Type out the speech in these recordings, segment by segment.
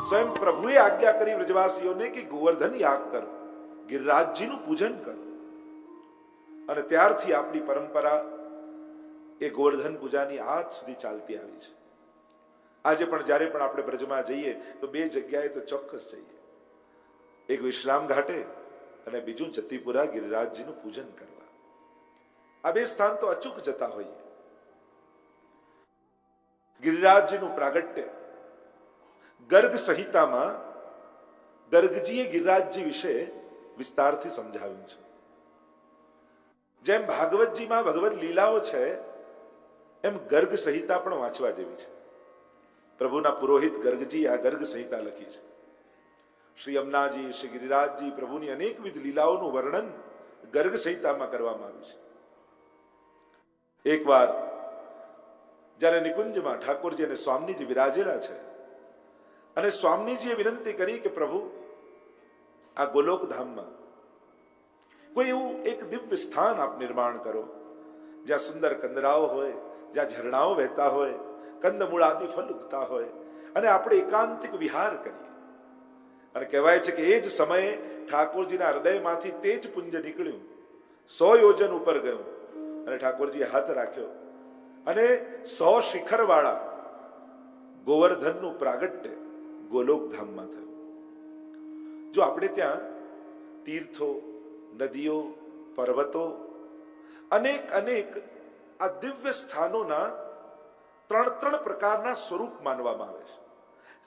સ્વયં પ્રભુએ આજ્ઞા કરી વ્રજવાસીઓને કે ગોવર્ધન યાગ કરો, ગિરિરાજજીનું પૂજન કરો. અને ત્યારથી આપણી પરંપરા એ ગોવર્ધન પૂજાની આજ સુધી ચાલતી આવી છે. આજે પણ જ્યારે પણ આપણે બ્રજમાં જઈએ તો બે જગ્યાએ તો ચોક્કસ જઈએ, એક વિશ્રામ ઘાટે અને બીજું જતીપુરા ગિરિરાજજીનું પૂજન કરવા. આ બે સ્થાન તો અચૂક જતા હોઈએ. ગિરિરાજજીનું પ્રાગટ્ય ગર્ગ સંહિતામાં ગર્ગજીએ ગિરિરાજજી વિશે વિસ્તારથી સમજાવ્યું છે. જેમ ભાગવતજીમાં ભગવત લીલાઓ છે એમ ગર્ગ સંહિતા પણ વાંચવા જેવી છે. પ્રભુના પુરોહિત ગર્ગજી આ ગર્ગ સંહિતા લખી છે. શ્રી યમુનાજી, શ્રી ગિરિરાજજી, પ્રભુની અનેકવિધ લીલાઓનું વર્ણન ગર્ગ સંહિતામાં કરવામાં આવ્યું છે. એકવાર જ્યારે નિકુંજમાં ઠાકોરજી અને સ્વામીજી વિરાજેલા છે અને સ્વામીજીએ વિનંતી કરી કે પ્રભુ આ ગોલોકધામમાં કોઈ એવું એક દિવ્ય સ્થાન આપ નિર્માણ કરો જ્યાં સુંદર કંદરાઓ હોય, જ્યાં ઝરણાઓ વહેતા હોય, કંદમૂળ આદિ ફળ ઉગતા હોય અને આપણે એકાંતિક વિહાર કરીએ. અને કહેવાય છે કે એ જ સમયે ઠાકોરજીના હૃદયમાંથી તેજ પુંજ નીકળ્યું, 100 યોજન ઉપર ગયું અને ઠાકોરજીએ હાથ રાખ્યો અને 100 શિખર વાળા ગોવર્ધનનું પ્રાગટ્ય ગોલોકધામમાં થયું. જો આપણે ત્યાં તીર્થો, નદીઓ, પર્વતો, અનેક આ દિવ્ય સ્થાનોના 3 પ્રકારના સ્વરૂપ માનવામાં આવે છે.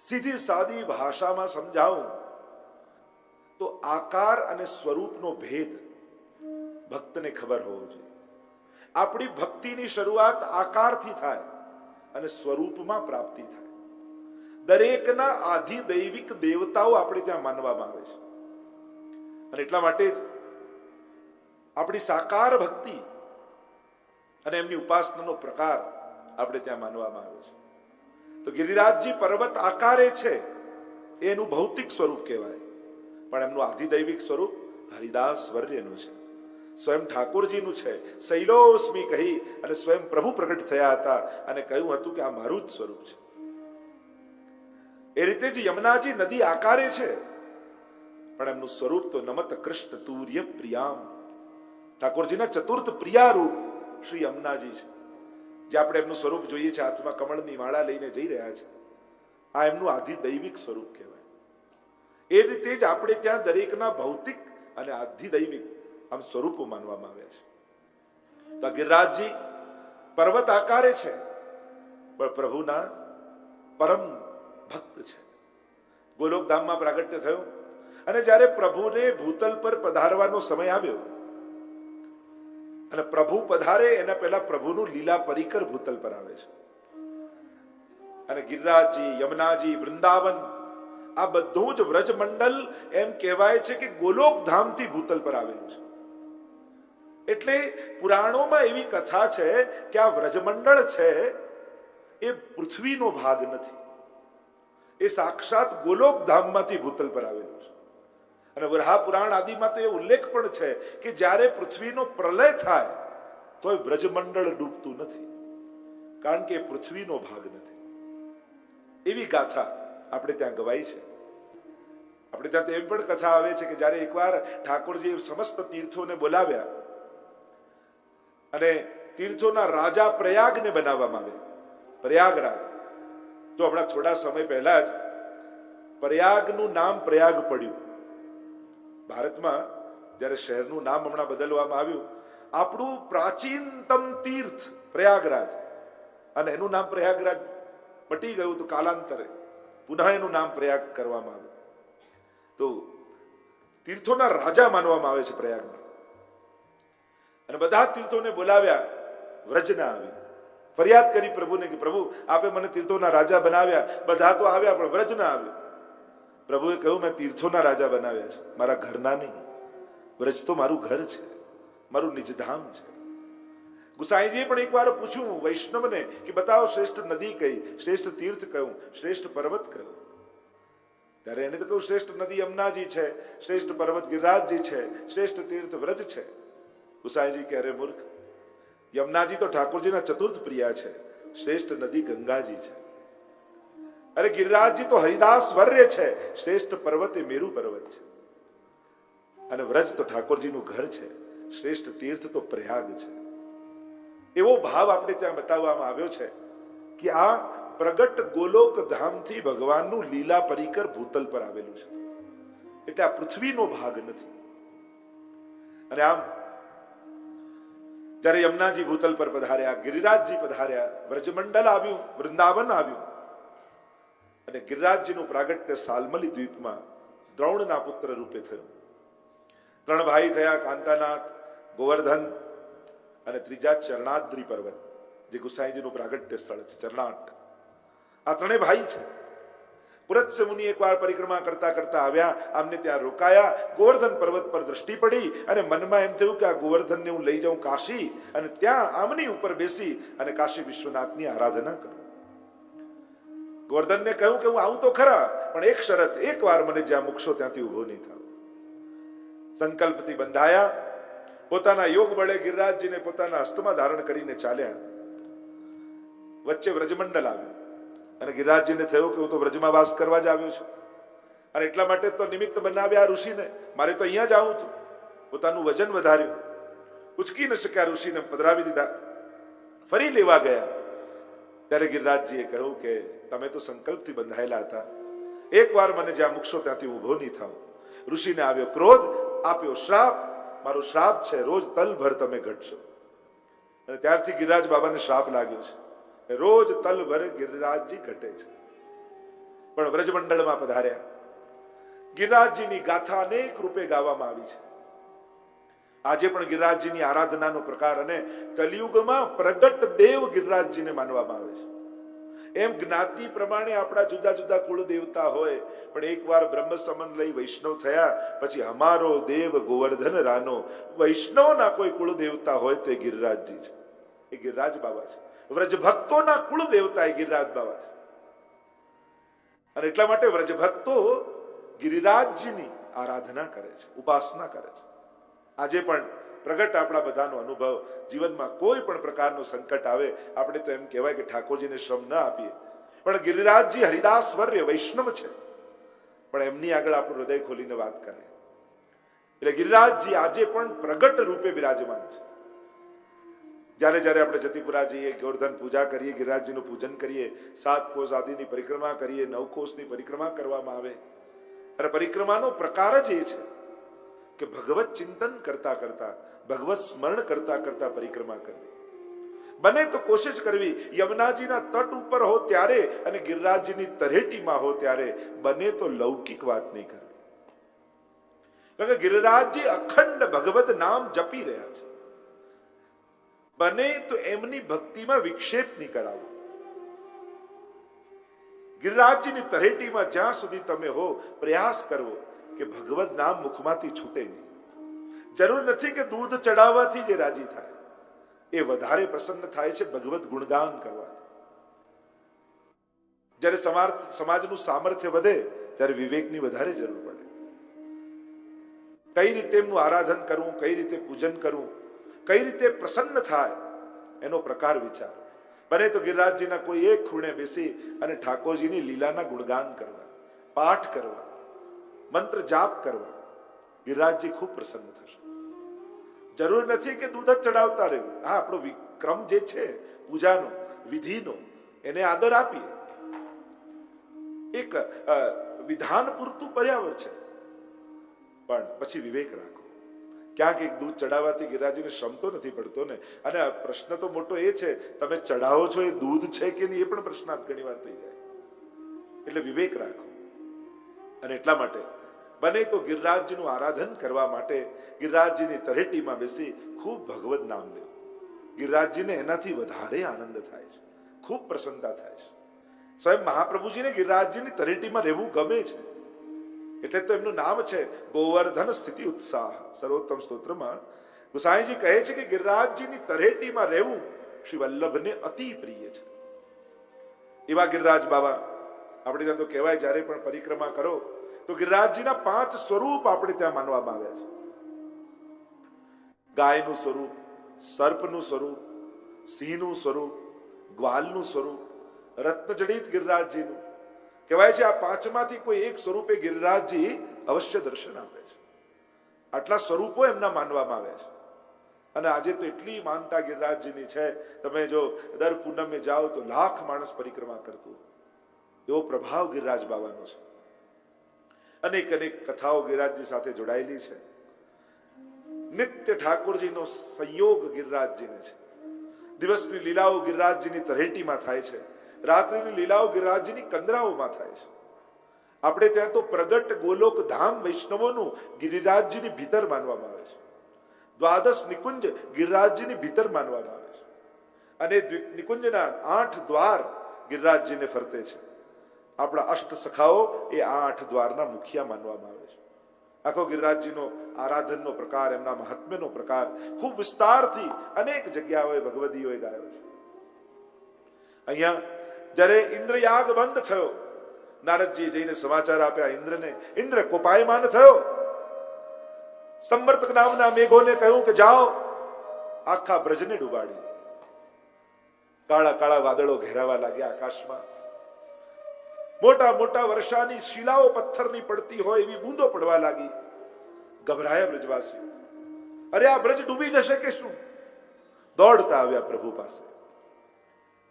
સીધી સાદી ભાષામાં સમજાવું તો આકાર અને સ્વરૂપનો ભેદ ભક્તને ખબર હોવો જોઈએ. આપણી ભક્તિની શરૂઆત આકારથી થાય અને સ્વરૂપમાં પ્રાપ્તિ થાય. દરેકના આધિદૈવિક દેવતાઓ આપણે ત્યાં માનવામાં આવે છે અને એટલા માટે જ આપણી સાકાર ભક્તિ અને એમની ઉપાસનાનો પ્રકાર આપણે ત્યાં માનવામાં આવે છે. તો ગિરિરાજજી પર્વત આકારે છે, એનું ભૌતિક સ્વરૂપ કહેવાય, પણ એમનું આધિદૈવિક સ્વરૂપ હરિદાસ વર્યનું છે, સ્વયં ઠાકોરજીનું છે. શૈલોસ્મી કહી અને સ્વયં પ્રભુ પ્રગટ થયા હતા અને કહ્યું હતું કે આ મારું જ સ્વરૂપ છે. એ રીતે જ યમુનાજી નદી આકારે છે, પણ એમનું સ્વરૂપ તો નમત કૃષ્ણ તુર્ય પ્રિયામ, ઠાકોરજીના ચતુર્થ પ્રિયા રૂપ શ્રી યમુનાજી છે. જે આપણે એમનું સ્વરૂપ જોઈએ છે, હાથમાં કમળની માળા લઈને જઈ રહ્યા છે, આ એમનું આધિદૈવિક સ્વરૂપ કહેવાય. એ રીતે જ આપણે ત્યાં દરેકના ભૌતિક અને આધિદૈવિક આમ સ્વરૂપો માનવામાં આવ્યા છે. તો ગિરિરાજજી પર્વત આકારે છે, પણ પ્રભુના પરમ ભક્ત છે. ગોલોકધામમાં પ્રાગટ્ય થયું અને જ્યારે પ્રભુને ભૂતલ પર પધારવાનો સમય આવ્યો અને પ્રભુ પધારે એના પહેલા પ્રભુનું લીલા પરિકર ભૂતલ પર આવે છે. અને ગિરિરાજજી, યમુનાજી, વૃંદાવન આ બધું જ વ્રજમંડલ એમ કહેવાય છે કે ગોલોકધામથી ભૂતલ પર આવેલું છે. એટલે પુરાણોમાં એવી કથા છે કે આ વ્રજમંડળ છે એ પૃથ્વીનો ભાગ નથી, એ સાક્ષાત ગોલોકધામમાંથી ભૂતલ પર આવેલું છે. અને વરાહ પુરાણ આદિમાં તો એ ઉલ્લેખ પણ છે કે જ્યારે પૃથ્વીનો પ્રલય થાય તો એ વ્રજમંડળ ડૂબતું નથી, કારણ કે એ પૃથ્વીનો ભાગ નથી. એવી ગાથા આપણે ત્યાં ગવાઈ છે. આપણે ત્યાં તો એમ પણ કથા આવે છે કે જ્યારે એકવાર ઠાકોરજી સમસ્ત તીર્થોને બોલાવ્યા અને તીર્થોના રાજા પ્રયાગને બનાવવામાં આવ્યા, પ્રયાગરાજ. તો હમણાં થોડા સમય પહેલા જ પ્રયાગનું નામ પ્રયાગ પડ્યું. ભારતમાં જ્યારે શહેરનું નામ હમણાં બદલવામાં આવ્યું, આપણું પ્રાચીનતમ તીર્થ પ્રયાગરાજ અને એનું નામ પ્રયાગરાજ પટી ગયું, તો કાલાંતરે પુનઃ એનું નામ પ્રયાગ કરવામાં આવ્યું. તો તીર્થોના રાજા માનવામાં આવે છે પ્રયાગને. અને બધા તીર્થોને બોલાવ્યા, વ્રજના આવી ફરિયાદ કરી પ્રભુને કે પ્રભુ આપે મને તીર્થોના રાજા બનાવ્યા, બધા તો આવ્યા પણ વ્રજ ના આવ્યો. પ્રભુએ કહ્યું મેં તીર્થોના રાજા બનાવ્યા છે, મારા ઘરના નહીં. વ્રજ તો મારું ઘર છે, મારું નિજધામ છે. ગુસાઈજીએ પણ એકવાર પૂછ્યું વૈષ્ણવને કે બતાવો શ્રેષ્ઠ નદી કઈ, શ્રેષ્ઠ તીર્થ કયું, શ્રેષ્ઠ પર્વત કયું. ત્યારે એને તો કહ્યું શ્રેષ્ઠ નદી યમુનાજી છે, શ્રેષ્ઠ પર્વત ગિરિરાજજી છે, શ્રેષ્ઠ તીર્થ વ્રજ છે. ગુસાઈજી કહે અરે મૂર્ખ, યમુનાજી તો ઠાકોરજીના ચતુર્થ પ્રિયા છે, શ્રેષ્ઠ નદી ગંગાજી છે. અરે ગિરિરાજજી તો હરિદાસ વર્ય છે, શ્રેષ્ઠ પર્વત એ મેરુ પર્વત છે, અને વ્રજ તો ઠાકોરજીનું ઘર છે, શ્રેષ્ઠ તીર્થ તો પ્રયાગ છે. એવો ભાવ આપણે ત્યાં બતાવવામાં આવ્યો છે કે આ પ્રગટ ગોલોક ધામથી ભગવાનનું લીલા પરિકર ભૂતલ પર આવેલું છે, એટલે આ પૃથ્વીનો ભાગ નથી. અને આમ જ્યારે યમુનાજી ભૂતલ પર પધાર્યા, ગિરિરાજજી પધાર્યા, વ્રજમંડલ આવ્યું, વૃંદાવન આવ્યું, અને ગિરિરાજજીનું પ્રાગટ્ય સાલમલી દ્વીપમાં દ્રોણના પુત્ર રૂપે થયું. 3 ભાઈ થયા, કાંતાનાથ, ગોવર્ધન અને ત્રીજા ચરણાદ્રી પર્વત, જે ગુસાઈજીનું પ્રાગટ્ય સ્થળ છે, ચરણાટ. આ 3 ભાઈ છે. પુરત્ય મુનિ એકવાર પરિક્રમા કરતા કરતા આવ્યા, આમને ત્યાં રોકાયા. ગોવર્ધન પર્વત પર દ્રષ્ટિ પડી અને મનમાં એમ થયું કે આ ગોવર્ધનને હું લઈ જાઉં કાશી, અને ત્યાં આમની ઉપર બેસી અને કાશી વિશ્વનાથની આરાધના કરું. ગોવર્ધનને કહ્યું કે હું આવું તો ખરા, પણ એક શરત, એકવાર મને જ્યાં મૂકશો ત્યાંથી ઉભો નહીં થાવ. સંકલ્પથી બંધાયા. પોતાના યોગ બળે ગિરિરાજજીને પોતાના હસ્તમાં ધારણ કરીને ચાલ્યા. વચ્ચે વ્રજમંડલ આવ્યું અને ગિરિરાજજીને થયું કે હું તો વ્રજમાં વાસ કરવા જ આવ્યો છું, અને એટલા માટે તો નિમિત્ત બનાવ્યા ઋષિને, મારે તો અહીંયા જ આવું હતું. પોતાનું વજન વધાર્યું, ઉચકી ન શક્યા, ઋષિને પધરાવી દીધા. ફરી લેવા ગયા ત્યારે ગિરિરાજજીએ કહ્યું કે તમે તો સંકલ્પથી બંધાયેલા હતા, એકવાર મને જ્યાં મૂકશો ત્યાંથી ઉભો નહીં થાવ. ઋષિને આવ્યો ક્રોધ, આપ્યો શ્રાપ. મારો શ્રાપ છે, રોજ તલભર તમે ઘટશો. અને ત્યારથી ગિરિરાજ બાબાને શ્રાપ લાગ્યો છે, રોજ તલભર ગિરિરાજજી ઘટે છે. પણ વ્રજમંડળમાં પધાર્યા. ગિરિરાજજીની ગાથા અનેક રૂપે ગાવામાં આવી છે. આજે પણ ગિરિરાજજીની આરાધનાનો પ્રકાર, અને કલિયુગમાં પ્રગટ દેવ ગિરિરાજજીને માનવામાં આવે છે. એમ જ્ઞાતિ પ્રમાણે આપણા જુદા જુદા કુળ દેવતા હોય, પણ એકવાર બ્રહ્મ સંબંધ લઈ વૈષ્ણવ થયા પછી અમારો દેવ ગોવર્ધન રાનો, વૈષ્ણવના કોઈ કુળ દેવતા હોય તો એ ગિરિરાજજી છે, એ ગિરિરાજ બાબા છે. વ્રજ ભક્તોના કુળ દેવતા એ ગિરિરાજ બાબા છે. અને એટલા માટે વ્રજ ભક્તો ગિરિરાજજીની આરાધના કરે છે, ઉપાસના કરે છે. આજે પણ પ્રગટ આપણા બધાનો અનુભવ, જીવનમાં કોઈ પણ પ્રકારનું સંકટ આવે, આપણે તો એમ કહેવાય કે ઠાકોરજીને શ્રમ ન આપીએ, પણ ગિરિરાજજી હરિદાસ વર્ય વૈષ્ણવ છે, પણ એમની આગળ આપણું હૃદય ખોલીને વાત કરે. એટલે ગિરિરાજજી આજે પણ પ્રગટ રૂપે બિરાજમાન છે. જ્યારે જ્યારે આપણે જતીપુરા જઈએ, ગોવર્ધન પૂજા કરીએ, ગિરિરાજજીનું પૂજન કરીએ, 7 કોષ આદિની પરિક્રમા કરીએ, 9 કોષની પરિક્રમા કરવામાં આવે, અને પરિક્રમાનો પ્રકાર જ એ છે કે ભગવત ચિંતન કરતા કરતા, ભગવત સ્મરણ કરતા કરતા પરિક્રમા કરવી. બને તો કોશિશ કરવી, યમુનાજીના તટ ઉપર હો ત્યારે અને ગિરિરાજજીની તળેટીમાં હો ત્યારે બને તો લૌકિક વાત નહીં કરવી. કારણ કે ગિરિરાજજી અખંડ ભગવત નામ જપી રહ્યા છે. બને તો એમની ભક્તિમાં વિક્ષેપ નહીં કરાવો. ગિરિરાજજીની તળેટીમાં જ્યાં સુધી તમે હો, પ્રયાસ કરવો કે ભગવત નામ મુખમાંથી છૂટે નહીં. જરૂર નથી કે દૂધ ચડાવવાથી જે રાજી થાય, એ વધારે પ્રસન્ન થાય છે ભગવત ગુણગાન કરવાથી. જ્યારે સમાજનું સામર્થ્ય વધે ત્યારે વિવેકની વધારે જરૂર પડે. કઈ રીતે એમનું આરાધન કરવું, કઈ રીતે પૂજન કરવું, કઈ રીતે પ્રસન્ન થાય, એનો પ્રકાર વિચાર. બને તો ગિરિરાજજીના કોઈ એક ખૂણે બેસી અને ઠાકોરજીની લીલાના ગુણગાન કરવા, પાઠ કરવા, મંત્ર જાપ કરવા, ગિરિરાજજી ખૂબ પ્રસન્ન થશે. જરૂર નથી કે દૂધ જ ચડાવતા રહેવું. હા, આપણો વિક્રમ જે છે પૂજાનો, વિધિનો, એને આદર આપીએ, એક વિધાન પૂરતું પર્યાવરણ છે, પણ પછી વિવેક રાખો. ક્યાંક એક દૂધ ચડાવવાથી ગિરિરાજજીને શ્રમ તો નથી પડતો ને. અને પ્રશ્ન તો મોટો એ છે, તમે ચડાવો છો એ દૂધ છે કે નહીં, એ પણ પ્રશ્નાર્થ ઘણી વાર થઈ જાય. એટલે વિવેક રાખો. અને એટલા માટે બને તો ગિરિરાજજીનું આરાધન કરવા માટે ગિરિરાજજીની તળેટીમાં બેસી ખૂબ ભગવત નામ લેવું. ગિરિરાજજીને એનાથી વધારે આનંદ થાય છે, ખૂબ પ્રસન્નતા થાય છે. સ્વયં મહાપ્રભુજીને ગિરિરાજજીની તળેટીમાં રહેવું ગમે છે, એટલે તો એમનું નામ છે ગોવર્ધન સ્થિતિ ઉત્સાહ. સર્વોત્તમ સ્તોત્રમાં ગુસાઈજી કહે છે કે ગિરિરાજજીની તળેટીમાં રહેવું શ્રી વલ્લભને અતિ પ્રિય છે. એવા ગિરિરાજ બાબા આપણે ત્યાં તો કહેવાય, જ્યારે પણ પરિક્રમા કરો તો ગિરિરાજજીના 5 સ્વરૂપ આપણે ત્યાં માનવામાં આવ્યા છે. ગાયનું સ્વરૂપ, સર્પનું સ્વરૂપ, સિંહનું સ્વરૂપ, ગ્વાલનું સ્વરૂપ, રત્નજડિત ગિરિરાજજીનું, કહેવાય છે આ પાંચમાંથી કોઈ એક સ્વરૂપે ગિરિરાજજી અવશ્ય દર્શન આપે છે. આટલા સ્વરૂપો એમના માનવામાં આવે છે. અને આજે તો એટલી માનતા ગિરિરાજજીની છે, તમે જો દર પૂનમે જાઓ તો લાખ માણસ પરિક્રમા કરતું, એવો પ્રભાવ ગિરિરાજ બાવાનો છે. અનેક અનેક કથાઓ ગિરિરાજજી સાથે જોડાયેલી છે. નિત્ય ઠાકોરજીનો સંયોગ ગિરિરાજજીને છે. દિવસની લીલાઓ ગિરિરાજજીની તળેટીમાં થાય છે, રાત્રિની લીલાઓ ગિરિરાજજીની કંદરાઓમાં થાય છે. આપણે ત્યાં તો પ્રગટ ગોલોક ધામ વૈષ્ણવોનું ગિરિરાજજીની ભીતર માનવામાં આવે છે. દ્વાદશ નિકુંજ ગિરિરાજજીની ભીતર માનવામાં આવે છે. અને નિકુંજના 8 દ્વાર ગિરિરાજજીને ફરતે છે. આપણા અષ્ટ સખાઓ એ 8 દ્વારના મુખિયા માનવામાં આવે છે. આખો ગિરિરાજજીનો આરાધનનો પ્રકાર, એમના મહાત્મ્યનો પ્રકાર ખૂબ વિસ્તારથી અનેક જગ્યાઓએ ભગવદીઓએ ગાયો છે. અહીંયા જ્યારે ઇન્દ્રયાગ બંધ થયો, નારદજીએ જઈને સમાચાર આપ્યા ઇન્દ્રને. ઇન્દ્ર કોપાયમાન થયો. સંવર્તક નામના મેઘોને કહ્યું કે જાઓ આખા બ્રજને ડૂબાડી. કાળા કાળા વાદળો ઘેરાવા લાગ્યા આકાશમાં. મોટા મોટા વર્ષાની શિલાઓ પથ્થરની પડતી હોય એવી બૂંદો પડવા લાગી. ગભરાયા બ્રજવાસી. અરે આ બ્રજ ડૂબી જશે કે શું? દોડતા આવ્યા પ્રભુ પાસે.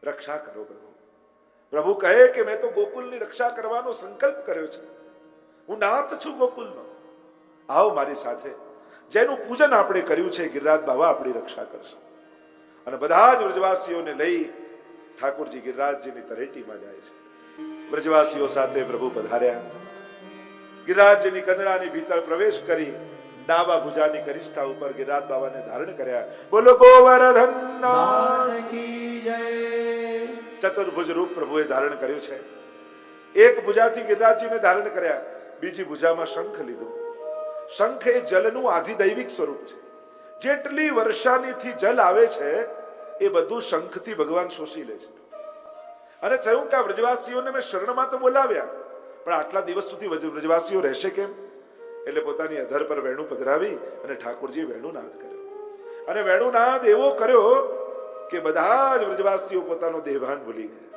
રક્ષા કરો પ્રભુ. પ્રભુ કહે કે મેં તો ગોકુલની રક્ષા કરવાનો સંકલ્પ કર્યો છે. હું નાથ છું ગોકુલનો. આવો મારી સાથે. જેનું પૂજન આપણે કર્યું છે ગિરિરાજ બાબા આપણી રક્ષા કરશે. અને બધા જ બ્રજવાસીઓને લઈ ઠાકોરજી ગિરિરાજજીની તળેટીમાં જાય છે. બ્રજવાસીઓ સાથે પ્રભુ પધાર્યા. ગિરિરાજજીની કંદરાની ભીતર પ્રવેશ કરી ડાબા ભુજાની કરિષ્ઠા ઉપર ગિરિરાજ બાબાને ધારણ કર્યા. બોલો ગોવર્ધન નાથ કી જય. ચતુર્ભુજ રૂપ પ્રભુએ ધારણ કર્યું છે. એક ભુજાથી ગિરિરાજજીને ધારણ કર્યા, બીજી ભુજામાં શંખ લીધું. શંખ એ જલનું આધિદૈવિક સ્વરૂપ છે. જેટલી વર્ષાનીથી જલ આવે છે એ બધું શંખથી ભગવાન શોષી લે છે. અને થયું કે આ વ્રજવાસીઓને મેં શરણમાં તો બોલાવ્યા, પણ આટલા દિવસ સુધી વ્રજવાસીઓ રહેશે કેમ? એટલે પોતાની અધર પર વેણુ પધરાવી અને ઠાકોરજીએ વેણુનાદ કર્યો. અને વેણુનાદ એવો કર્યો કે બધા જ વ્રજવાસીઓ પોતાનો દેહભાન ભૂલી ગયા.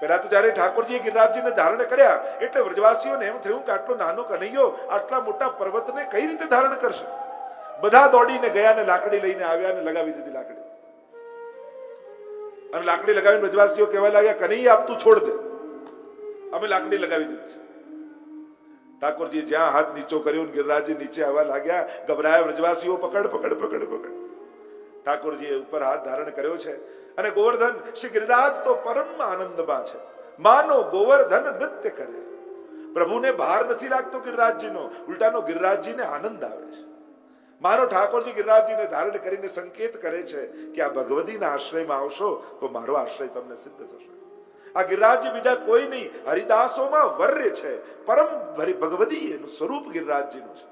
પહેલા તો જયારે ઠાકોરજીએ ગિરિરાજજીને ધારણ કર્યા એટલે વ્રજવાસીઓને એમ થયું કે આટલો નાનો કનૈયો આટલા મોટા પર્વતને કઈ રીતે ધારણ કરશે? બધા દોડીને ગયા ને લાકડી લઈને આવ્યા અને લગાવી દીધી લાકડી. અને લાકડી લગાવીને વ્રજવાસીઓ કહેવા લાગ્યા, કનૈયા આપ તું છોડ દે, અમે લાકડી લગાવી દીધી. ઠાકોરજીએ જ્યાં હાથ નીચો કર્યો ગિરિરાજજી નીચે આવવા લાગ્યા. ગભરાયા વ્રજવાસીઓ, પકડ પકડ પકડ પકડ. ઠાકોરજીએ ઉપર હાથ ધારણ કર્યો છે. અને ગોવર્ધન શ્રી ગિરિરાજ તો પરમ આનંદમાં છે. માનો ગોવર્ધન નૃત્ય કરે. પ્રભુને ભાર નથી લાગતો ગિરિરાજજીનો, ઉલટાનો ગિરિરાજજીને આનંદ આવે છે. માનો ઠાકોરજી ગિરિરાજજીને ધારણ કરીને સંકેત કરે છે કે આ ભગવદીના આશ્રયમાં આવશો તો મારો આશ્રય તમને સિદ્ધ થશે. આ ગિરિરાજજી બીજા કોઈ નહીં, હરિદાસોમાં વર્ય છે. પરમ ભગવદી એનું સ્વરૂપ ગિરિરાજજીનું છે.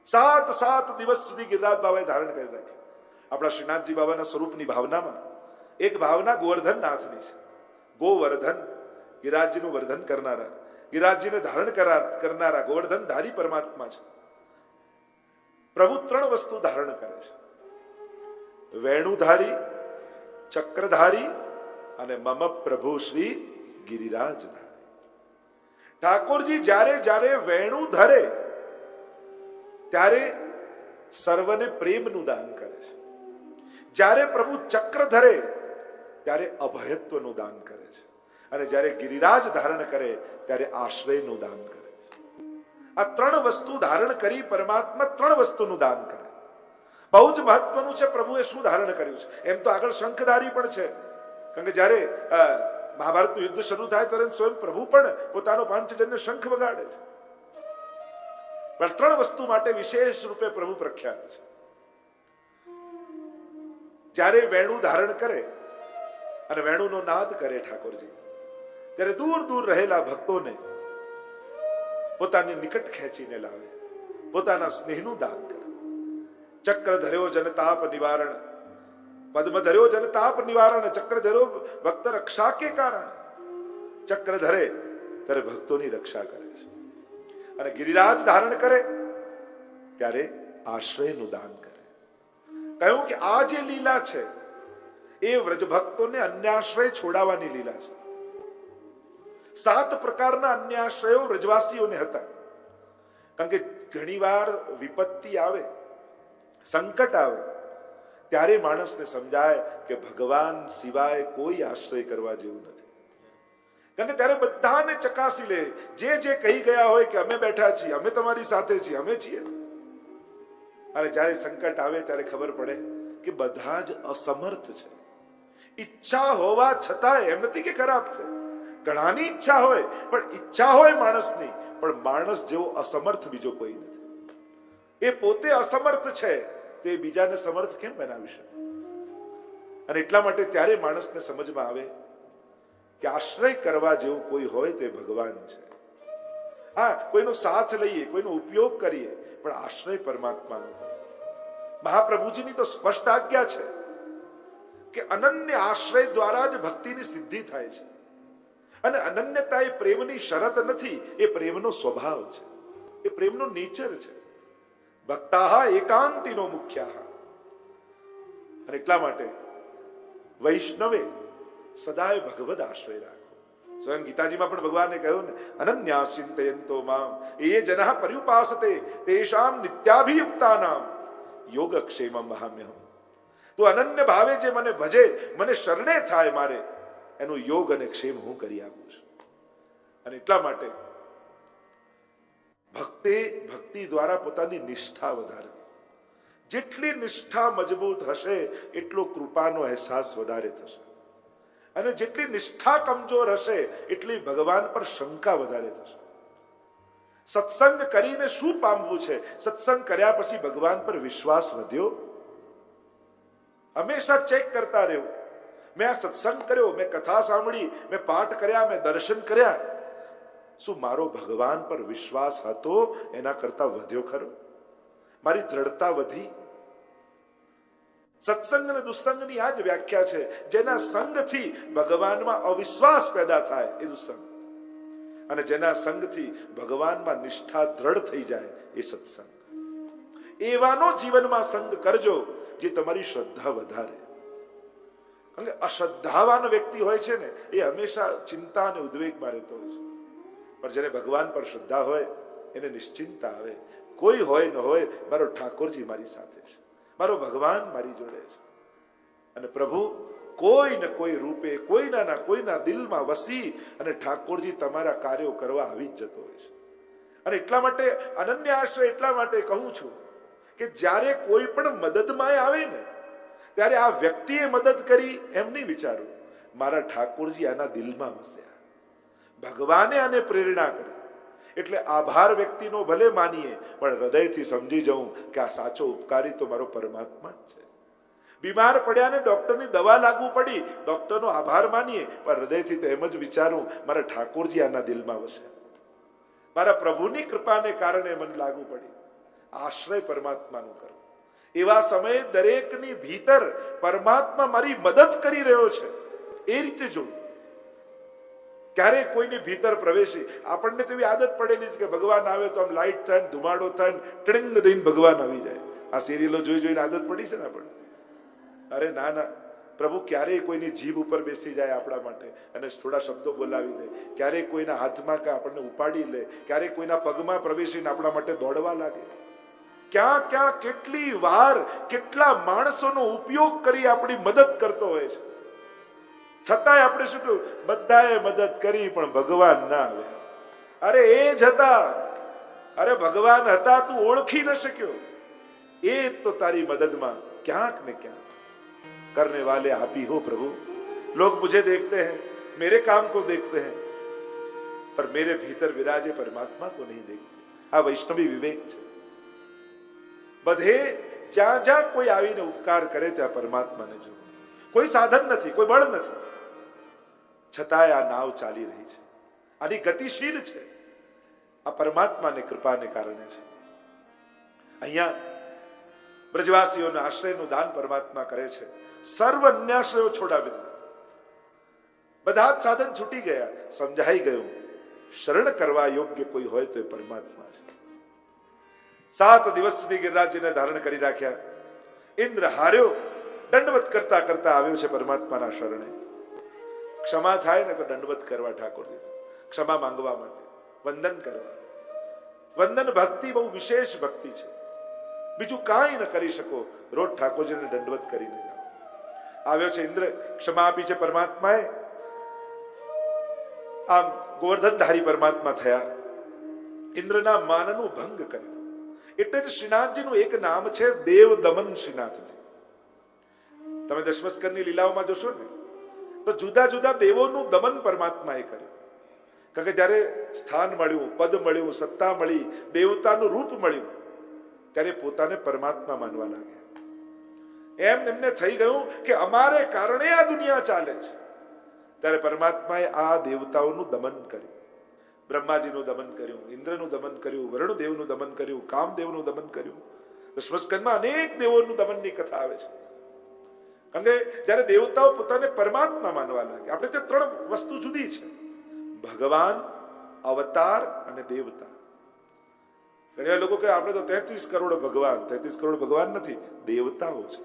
7 દિવસ સુધી ગિરિરાજ બાબાએ ધારણ કરી રાખ્યું. આપણા શ્રીનાથજી બાબાના સ્વરૂપની ભાવનામાં એક ભાવના ગોવર્ધન નાથની છે. ગોવર્ધન ગિરિરાજજીનું વર્ધન કરનારા, ગિરિરાજજીને ધારણ કરનારા ગોવર્ધન ધારી પરમાત્મા છે. પ્રભુ 3 વસ્તુ ધારણ કરે છે: વેણુધારી, ચક્રધારી અને મમ પ્રભુ શ્રી ગિરિરાજધારી. ઠાકોરજી જ્યારે જ્યારે વેણુ ધરે ત્યારે સર્વને પ્રેમનું દાન કરે છે. જ્યારે પ્રભુ ચક્ર ધરે ત્યારે અભયત્વનું દાન કરે છે. અને જ્યારે ગિરિરાજ ધારણ કરે ત્યારે આશ્રયનું દાન કરે છે. આ 3 વસ્તુ ધારણ કરી પરમાત્મા 3 વસ્તુનું દાન કરે. બહુ જ મહત્વનું છે પ્રભુએ શું ધારણ કર્યું છે. એમ તો આગળ શંખધારી પણ છે, કારણ કે જ્યારે મહાભારતનું યુદ્ધ શરૂ થાય ત્યારે સ્વયં પ્રભુ પણ પોતાનો પાંચજન્ય શંખ વગાડે છે. પણ 3 વસ્તુ માટે વિશેષ રૂપે પ્રભુ પ્રખ્યાત છે. જ્યારે વેણુ ધારણ કરે અને વેણુનો નાદ કરે ઠાકોરજી, ત્યારે દૂર દૂર રહેલા ભક્તોને પોતાની નિકટ ખેંચીને લાવે, પોતાના સ્નેહનું દાન કરે. ચક્ર ધર્યો જનતાપ નિવારણ, પદ્મ ધર્યો જનતાપ નિવારણ, ચક્ર ધર્યો ભક્ત રક્ષા કે કારણ. ચક્ર ધરે ત્યારે ભક્તોની રક્ષા કરે છે. અને ગિરિરાજ ધારણ કરે ત્યારે આશ્રયનું દાન કરે. કહ્યું કે આ જે લીલા છે એ વ્રજ ભક્તોને અન્યાશ્રય છોડાવવાની લીલા છે. 7 પ્રકારના અન્ય આશ્રયો વ્રજવાસીઓને હતા. કારણ કે ઘણીવાર વિપત્તિ આવે, સંકટ આવે, ત્યારે માણસને સમજાય કે ભગવાન સિવાય કોઈ આશ્રય કરવા જેવું નથી. કારણ કે ત્યારે બધાને ચકાસી લે, જે કહી ગયા હોય કે અમે બેઠા છીએ, અમે તમારી સાથે છીએ, અમે છીએ. અને જ્યારે સંકટ આવે ત્યારે ખબર પડે કે બધા જ અસમર્થ છે. ઈચ્છા હોવા છતાં, એમ નથી કે ખરાબ છે, ઘણાની ઈચ્છા હોય, પણ ઈચ્છા હોય માણસની, પણ માણસ જેવો અસમર્થ બીજો કોઈ નથી. એ પોતે અસમર્થ છે તે બીજાને સમર્થ કેમ બનાવી શકે? અને એટલા માટે ત્યારે માણસને સમજમાં આવે કે આશ્રય કરવા જેવું કોઈ હોય તે ભગવાન છે. હા, કોઈનો સાથ લઈએ, કોઈનો ઉપયોગ કરીએ, પણ આશ્રય પરમાત્માનો થાય. મહાપ્રભુજીની તો સ્પષ્ટ આજ્ઞા છે કે અનન્ય આશ્રય દ્વારા જ ભક્તિની સિદ્ધિ થાય છે. અને અનન્યતા એ પ્રેમની શરત નથી, એ પ્રેમનો સ્વભાવ છે, એ પ્રેમનો નેચર છે. ભક્તાહ એકાંતિનો મુખ્યાહ. અને એટલા માટે વૈષ્ણવે સદાય ભગવદ આશ્રય રાખો. સ્વયં ગીતાજીમાં પણ ભગવાને કહ્યું ને, અનન્યા ચિંતયંતો મામ એ જનઃ પર્યુપાસતે તેષામ નિત્યાભિયુક્તાનામ યોગક્ષેમં વહામ્યહમ. તો અનન્ય ભાવે જે મને ભજે, મને શરણે થાય, મારે એનું યોગ અને ક્ષેમ હું કરી આપું છું. અને એટલા માટે ભક્તિ દ્વારા પોતાની નિષ્ઠા વધારે. જેટલી નિષ્ઠા મજબૂત હશે એટલો કૃપાનો અહેસાસ વધારે થશે. અને જેટલી નિષ્ઠા કમજોર હશે એટલી ભગવાન પર શંકા વધારે થશે. સત્સંગ કરીને શું પામવું છે? સત્સંગ કર્યા પછી ભગવાન પર વિશ્વાસ વધ્યો? હંમેશા ચેક કરતા રહેવું. મેં આ સત્સંગ કર્યો, મેં કથા સાંભળી, મેં પાઠ કર્યા, મેં દર્શન કર્યા, શું મારો ભગવાન પર વિશ્વાસ હતો એના કરતા વધ્યો ખરો? મારી દ્રઢતા વધી? સત્સંગ અને દુસ્સંગની આ જ વ્યાખ્યા છે. જેના સંગથી ભગવાનમાં અવિશ્વાસ પેદા થાય એ દુસ્સંગ, અને જેના સંગથી ભગવાનમાં નિષ્ઠા દ્રઢ થઈ જાય એ સત્સંગ. એવાનો જીવનમાં સંગ કરજો જે તમારી શ્રદ્ધા વધારે. કારણ કે અશ્રદ્ધાવાન વ્યક્તિ હોય છે ને, એ હંમેશા ચિંતા અને ઉદ્વેગમાં રહેતો હોય છે. પણ જેને ભગવાન પર શ્રદ્ધા હોય એને નિશ્ચિંતા આવે. કોઈ હોય ન હોય, મારો ઠાકોરજી મારી સાથે છે, મારો ભગવાન મારી જોડે છે. અને પ્રભુ કોઈ ને કોઈ રૂપે કોઈના દિલમાં વસી અને ઠાકોરજી તમારા કાર્યો કરવા આવી જ જતો હોય છે. અને એટલા માટે અનન્ય આશ્રય એટલા માટે કહું છું કે જ્યારે કોઈ પણ મદદમાં આવે ને, ત્યારે આ વ્યક્તિએ મદદ કરી એમ નહીં વિચારું, મારા ઠાકોરજી આના દિલમાં વસ્યા, ભગવાને આને પ્રેરણા કરી. એટલે આભાર વ્યક્તિનો ભલે માનીએ, પણ હૃદયથી સમજી જવું કે આ સાચો ઉપકારી તો મારો પરમાત્મા જ છે. બીમાર પડ્યા ને ડોક્ટરની દવા લાગુ પડી, ડોક્ટરનો આભાર માનીએ, પણ હૃદયથી તો એમ જ વિચારું, મારા ઠાકોરજી આના દિલમાં વસ્યા, મારા પ્રભુની કૃપાને કારણે મને લાગુ પડી. આશ્રય પરમાત્માનું કરો. એવા સમયે દરેકની ભીતર પરમાત્મા મારી મદદ કરી રહ્યો છે એ રીતે જોવું. ક્યારેક કોઈની ભીતર પ્રવેશી, આપણને તો એવી આદત પડેલી છે કે ભગવાન આવે તો આમ લાઈટ થાય, ધુમાડો થાય, ટ્રિંગ દઈને ભગવાન આવી જાય. આ સિરિયલો જોઈ જોઈને આદત પડી છે ને આપણને. અરે ના ના, પ્રભુ ક્યારેય કોઈની જીભ ઉપર બેસી જાય આપણા માટે અને થોડા શબ્દો બોલાવી દે, ક્યારેક કોઈના હાથમાં કે આપણને ઉપાડી લે, ક્યારેક કોઈના પગમાં પ્રવેશીને આપણા માટે દોડવા લાગે. ક્યાં ક્યાં કેટલી વાર કેટલા માણસોનો ઉપયોગ કરી આપણી મદદ કરતો હોય છે. છતાંય આપણે શું કહ્યું, બધાએ મદદ કરી પણ ભગવાન ના આવ્યા. અરે એ જ હતા, અરે ભગવાન હતા, તું ઓળખી ન શક્યો. એ તો તારી મદદમાં ક્યાંક ને ક્યાંક करने वाले आप ही हो प्रभु. लोग मुझे देखते हैं, मेरे काम को देखते हैं, पर मेरे भीतर विराजे परमात्मा को नहीं देखते. આ વૈષ્ણવી વિવેક છે. બધે જ્યાં જ્યાં કોઈ આવીને ઉપકાર કરે ત્યાં પરમાત્માને જો. કોઈ સાધન નથી, કોઈ બળ નથી, છતાંય આ નાવ ચાલી રહી છે. આની ગતિશીલ છે. આ પરમાત્માની કૃપાને કારણે છે. અહીંયા બ્રજવાસીઓના આશ્રયનું દાન પરમાત્મા કરે છે. સર્વ અન્યાશ્રયો છોડાવી દીધા, બધા જ સાધન છૂટી ગયા, સમજાઈ ગયું શરણ કરવા યોગ્ય કોઈ હોય તો એ પરમાત્મા છે. 7 દિવસ સુધી ગિરિરાજજીને ધારણ કરી રાખ્યા. ઇન્દ્ર હાર્યો, દંડવત કરતા કરતા આવ્યો છે પરમાત્માના શરણે. ક્ષમા થાય ને તો દંડવત કરવા ઠાકોરજી, ક્ષમા માંગવા માટે, વંદન કરવા. વંદન ભક્તિ બહુ વિશેષ ભક્તિ છે. બીજું કાંઈ ન કરી શકો, રોજ ઠાકોરજીને દંડવત કરીને જાઓ. આવ્યો છે ઇન્દ્ર, ક્ષમા આપી છે પરમાત્માએ. આમ ગોવર્ધનધારી પરમાત્મા થયા, ઇન્દ્રના માનનું ભંગ કર્યું. એટલે જ શ્રીનાથજીનું એક નામ છે દેવ દમન શ્રીનાથજી. તમે દશમસ્કંદની લીલાઓમાં જોશો ને તો જુદા જુદા દેવોનું દમન પરમાત્માએ કર્યું. કારણ કે જ્યારે સ્થાન મળ્યું, પદ મળ્યું, સત્તા મળી, દેવતાનું રૂપ મળ્યું, ત્યારે પોતાને પરમાત્મા માનવા લાગ્યા. એમ એમને થઈ ગયું કે અમારે કારણે આ દુનિયા ચાલે છે. ત્યારે પરમાત્માએ આ દેવતાઓનું દમન કર્યું. બ્રહ્માજીનું દમન કર્યું, ઇન્દ્રનું દમન કર્યું, વરુણદેવનું દમન કર્યું, કામદેવનું દમન કર્યું. દશમસ્કંદમાં અનેક દેવોનું દમનની કથા આવે છે. કારણ કે જ્યારે દેવતાઓ પોતાને પરમાત્મા માનવા લાગે, આપણે તે ત્રણ વસ્તુ જુદી છે: ભગવાન, અવતાર અને દેવતા. ઘણા લોકો કે આપણે તો 33 કરોડ ભગવાન. 33 કરોડ ભગવાન નથી, દેવતાઓ છે.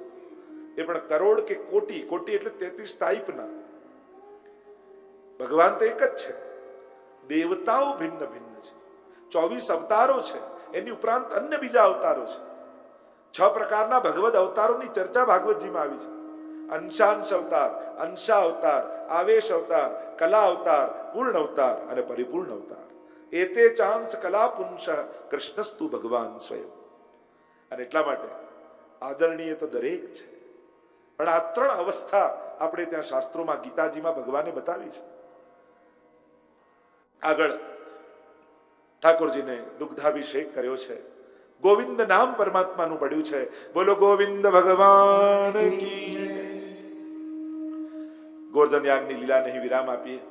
એ પણ કરોડ કે કોટી, કોટી એટલે 33 ટાઈપના. ભગવાન તો એક જ છે, દેવતાઓ ભિન્ન ભિન્ન છે. 24 અવતારો છે, એની ઉપરાંત અન્ય બીજા અવતારો છે. 6 પ્રકારના ભગવદ અવતારોની ચર્ચા ભાગવતજીમાં આવી છે: અંશાંશ અવતાર, અંશા અવતાર, આવેશ અવતાર, કલા અવતાર, પૂર્ણ અવતાર અને પરિપૂર્ણ અવતાર. એતે ચાંસ કલા પુંસ કૃષ્ણસ્તુ ભગવાન સ્વયં. અને એટલા માટે આદરણીય તો દરેક છે, પણ આ ત્રણ અવસ્થા આપણે ત્યાં શાસ્ત્રોમાં, ગીતાજીમાં ભગવાને બતાવી છે. આગળ ઠાકોરજીને દુગ્ધાભિષેક કર્યો છે. ગોવિંદ નામ પરમાત્માનું પડ્યું છે. બોલો ગોવિંદ ભગવાન કી. ગોવર્ધન યાગની લીલાને વિરામ આપીએ.